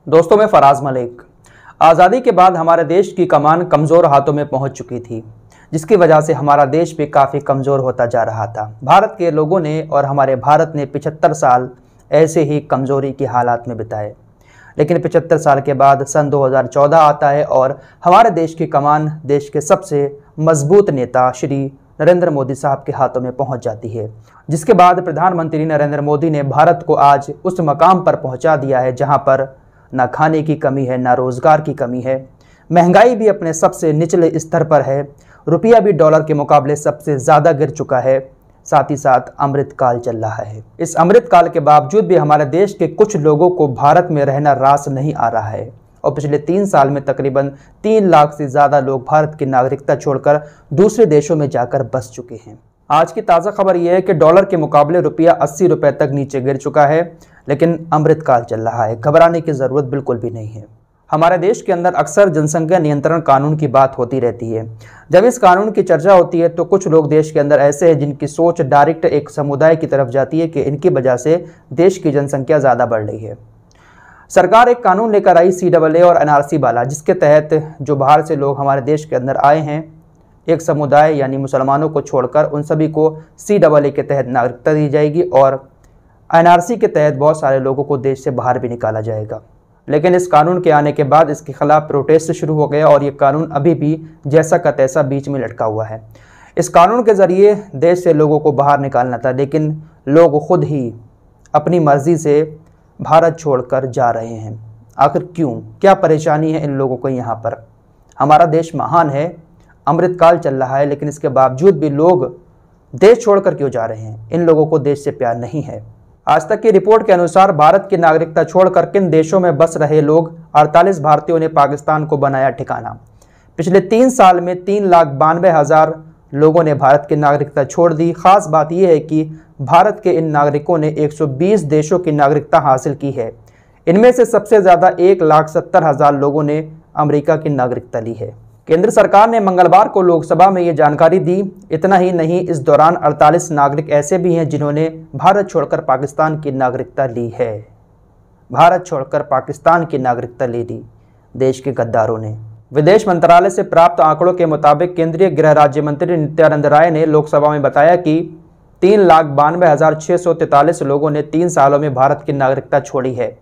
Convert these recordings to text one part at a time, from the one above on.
दोस्तों, मैं फराज मलिक। आज़ादी के बाद हमारे देश की कमान कमज़ोर हाथों में पहुंच चुकी थी, जिसकी वजह से हमारा देश भी काफ़ी कमज़ोर होता जा रहा था। भारत के लोगों ने और हमारे भारत ने 75 साल ऐसे ही कमज़ोरी के हालात में बिताए, लेकिन 75 साल के बाद सन 2014 आता है और हमारे देश की कमान देश के सबसे मजबूत नेता श्री नरेंद्र मोदी साहब के हाथों में पहुंच जाती है, जिसके बाद प्रधानमंत्री नरेंद्र मोदी ने भारत को आज उस मकाम पर पहुंचा दिया है जहां पर ना खाने की कमी है, ना रोज़गार की कमी है, महंगाई भी अपने सबसे निचले स्तर पर है, रुपया भी डॉलर के मुकाबले सबसे ज़्यादा गिर चुका है, साथ ही साथ अमृत काल चल रहा है। इस अमृत काल के बावजूद भी हमारे देश के कुछ लोगों को भारत में रहना रास नहीं आ रहा है और पिछले 3 साल में तकरीबन 3 लाख से ज़्यादा लोग भारत की नागरिकता छोड़कर दूसरे देशों में जाकर बस चुके हैं। आज की ताज़ा खबर यह है कि डॉलर के मुकाबले रुपया 80 रुपये तक नीचे गिर चुका है, लेकिन अमृत काल चल रहा है। घबराने की ज़रूरत बिल्कुल भी नहीं है। हमारे देश के अंदर अक्सर जनसंख्या नियंत्रण कानून की बात होती रहती है। जब इस कानून की चर्चा होती है तो कुछ लोग देश के अंदर ऐसे हैं जिनकी सोच डायरेक्ट एक समुदाय की तरफ जाती है कि इनकी वजह से देश की जनसंख्या ज़्यादा बढ़ रही है। सरकार एक कानून लेकर आई CAA और NRC वाला, जिसके तहत जो बाहर से लोग हमारे देश के अंदर आए हैं, एक समुदाय यानी मुसलमानों को छोड़कर उन सभी को CAA के तहत नागरिकता दी जाएगी और NRC के तहत बहुत सारे लोगों को देश से बाहर भी निकाला जाएगा। लेकिन इस कानून के आने के बाद इसके खिलाफ प्रोटेस्ट शुरू हो गया और ये कानून अभी भी जैसा का तैसा बीच में लटका हुआ है। इस कानून के ज़रिए देश से लोगों को बाहर निकालना था, लेकिन लोग खुद ही अपनी मर्ज़ी से भारत छोड़कर जा रहे हैं। आखिर क्यों, क्या परेशानी है इन लोगों को यहाँ पर? हमारा देश महान है, अमृतकाल चल रहा है, लेकिन इसके बावजूद भी लोग देश छोड़कर क्यों जा रहे हैं? इन लोगों को देश से प्यार नहीं है। आज तक की रिपोर्ट के अनुसार भारत की नागरिकता छोड़कर किन देशों में बस रहे लोग, 48 भारतीयों ने पाकिस्तान को बनाया ठिकाना। पिछले 3 साल में 3,92,000 लोगों ने भारत की नागरिकता छोड़ दी। खास बात यह है कि भारत के इन नागरिकों ने 120 देशों की नागरिकता हासिल की है। इनमें से सबसे ज़्यादा 1,70,000 लोगों ने अमेरिका की नागरिकता ली है। केंद्र सरकार ने मंगलवार को लोकसभा में ये जानकारी दी। इतना ही नहीं, इस दौरान 48 नागरिक ऐसे भी हैं जिन्होंने भारत छोड़कर पाकिस्तान की नागरिकता ली है। भारत छोड़कर पाकिस्तान की नागरिकता ले ली देश के गद्दारों ने। विदेश मंत्रालय से प्राप्त आंकड़ों के मुताबिक केंद्रीय गृह राज्य मंत्री नित्यानंद राय ने लोकसभा में बताया कि 3,92,643 लोगों ने 3 सालों में भारत की नागरिकता छोड़ी है।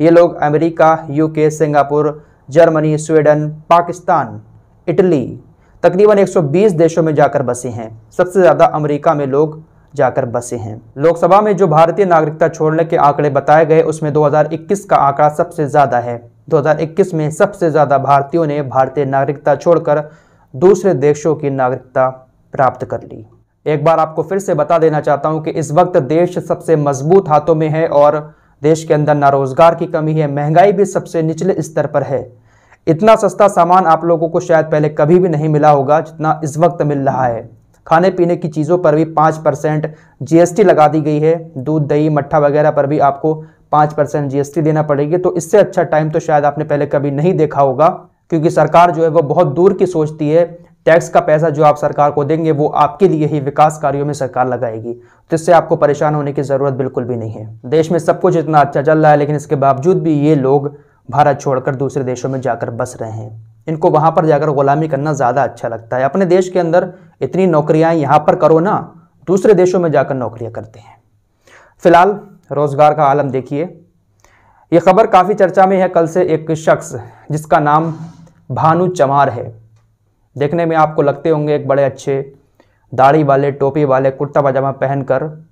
ये लोग America, UK, Singapore, Germany, Sweden, Pakistan, Italy, तकरीबन 120 देशों में जाकर बसे हैं। सबसे ज़्यादा अमेरिका में लोग जाकर बसे हैं। लोकसभा में जो भारतीय नागरिकता छोड़ने के आंकड़े बताए गए, उसमें 2021 का आंकड़ा सबसे ज़्यादा है। 2021 में सबसे ज़्यादा भारतीयों ने भारतीय नागरिकता छोड़कर दूसरे देशों की नागरिकता प्राप्त कर ली। एक बार आपको फिर से बता देना चाहता हूँ कि इस वक्त देश सबसे मजबूत हाथों में है और देश के अंदर ना रोज़गार की कमी है, महंगाई भी सबसे निचले स्तर पर है। इतना सस्ता सामान आप लोगों को शायद पहले कभी भी नहीं मिला होगा जितना इस वक्त मिल रहा है। खाने पीने की चीज़ों पर भी 5% GST लगा दी गई है। दूध, दही, मट्ठा वगैरह पर भी आपको 5% GST देना पड़ेगी। तो इससे अच्छा टाइम तो शायद आपने पहले कभी नहीं देखा होगा, क्योंकि सरकार जो है वो बहुत दूर की सोचती है। टैक्स का पैसा जो आप सरकार को देंगे वो आपके लिए ही विकास कार्यों में सरकार लगाएगी, तो इससे आपको परेशान होने की ज़रूरत बिल्कुल भी नहीं है। देश में सब कुछ इतना अच्छा चल रहा है, लेकिन इसके बावजूद भी ये लोग भारत छोड़कर दूसरे देशों में जाकर बस रहे हैं। इनको वहाँ पर जाकर गुलामी करना ज़्यादा अच्छा लगता है। अपने देश के अंदर इतनी नौकरियाँ यहाँ पर करो ना, दूसरे देशों में जाकर नौकरियाँ करते हैं। फिलहाल रोज़गार का आलम देखिए। ये खबर काफ़ी चर्चा में है। कल से एक शख्स जिसका नाम भानु चमार है, देखने में आपको लगते होंगे एक बड़े अच्छे दाढ़ी वाले, टोपी वाले, कुर्ता पजामा पहनकर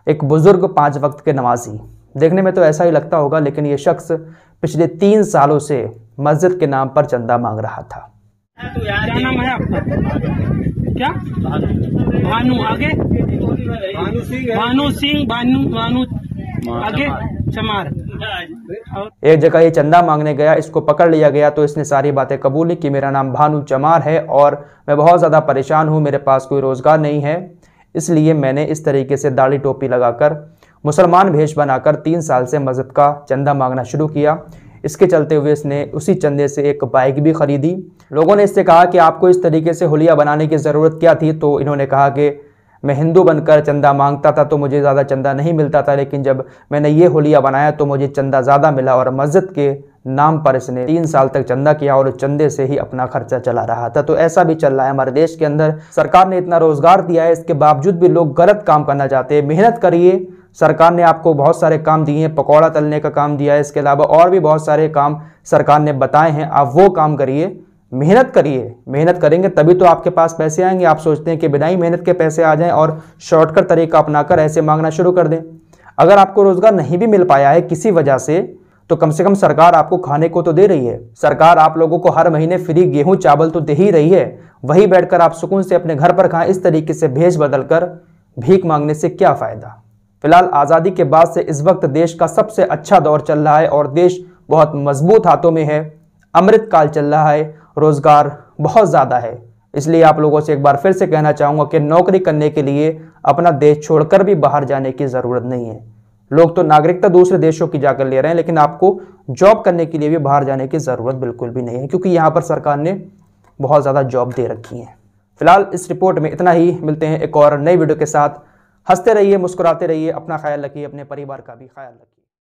एक बुज़ुर्ग 5 वक्त के नमाजी, देखने में तो ऐसा ही लगता होगा, लेकिन ये शख्स पिछले 3 सालों से मस्जिद के नाम पर चंदा मांग रहा था। क्या नाम है आपका? क्या? भानु, आगे? भानु सिंह, भानु आगे चमार। एक जगह ये चंदा मांगने गया, इसको पकड़ लिया गया तो इसने सारी बातें कबूली कि मेरा नाम भानु चमार है और मैं बहुत ज़्यादा परेशान हूँ, मेरे पास कोई रोज़गार नहीं है, इसलिए मैंने इस तरीके से दाढ़ी टोपी लगाकर मुसलमान भेष बनाकर 3 साल से मस्जिद का चंदा मांगना शुरू किया। इसके चलते हुए इसने उसी चंदे से एक बाइक भी ख़रीदी। लोगों ने इससे कहा कि आपको इस तरीके से हुलिया बनाने की ज़रूरत क्या थी, तो इन्होंने कहा कि मैं हिंदू बनकर चंदा मांगता था तो मुझे ज़्यादा चंदा नहीं मिलता था, लेकिन जब मैंने ये हुलिया बनाया तो मुझे चंदा ज़्यादा मिला और मस्जिद के नाम पर इसने 3 साल तक चंदा किया और उस चंदे से ही अपना खर्चा चला रहा था। तो ऐसा भी चल रहा है हमारे देश के अंदर। सरकार ने इतना रोजगार दिया है, इसके बावजूद भी लोग गलत काम करना चाहते हैं। मेहनत करिए, सरकार ने आपको बहुत सारे काम दिए हैं, पकौड़ा तलने का काम दिया है, इसके अलावा और भी बहुत सारे काम सरकार ने बताए हैं, आप वो काम करिए, मेहनत करिए। मेहनत करेंगे तभी तो आपके पास पैसे आएंगे। आप सोचते हैं कि बिना ही मेहनत के पैसे आ जाएं और शॉर्टकट तरीका अपनाकर ऐसे मांगना शुरू कर दें। अगर आपको रोजगार नहीं भी मिल पाया है किसी वजह से, तो कम से कम सरकार आपको खाने को तो दे रही है। सरकार आप लोगों को हर महीने फ्री गेहूं चावल तो दे ही रही है। वही बैठकर आप सुकून से अपने घर पर खाएं। इस तरीके से भेज बदल कर भीख मांगने से क्या फायदा। फिलहाल आज़ादी के बाद से इस वक्त देश का सबसे अच्छा दौर चल रहा है और देश बहुत मजबूत हाथों में है। अमृत काल चल रहा है, रोजगार बहुत ज़्यादा है। इसलिए आप लोगों से एक बार फिर से कहना चाहूँगा कि नौकरी करने के लिए अपना देश छोड़कर भी बाहर जाने की ज़रूरत नहीं है। लोग तो नागरिकता दूसरे देशों की जाकर ले रहे हैं, लेकिन आपको जॉब करने के लिए भी बाहर जाने की ज़रूरत बिल्कुल भी नहीं है, क्योंकि यहाँ पर सरकार ने बहुत ज़्यादा जॉब दे रखी है। फिलहाल इस रिपोर्ट में इतना ही। मिलते हैं एक और नई वीडियो के साथ। हंसते रहिए, मुस्कुराते रहिए, अपना ख्याल रखिए, अपने परिवार का भी ख्याल रखिए।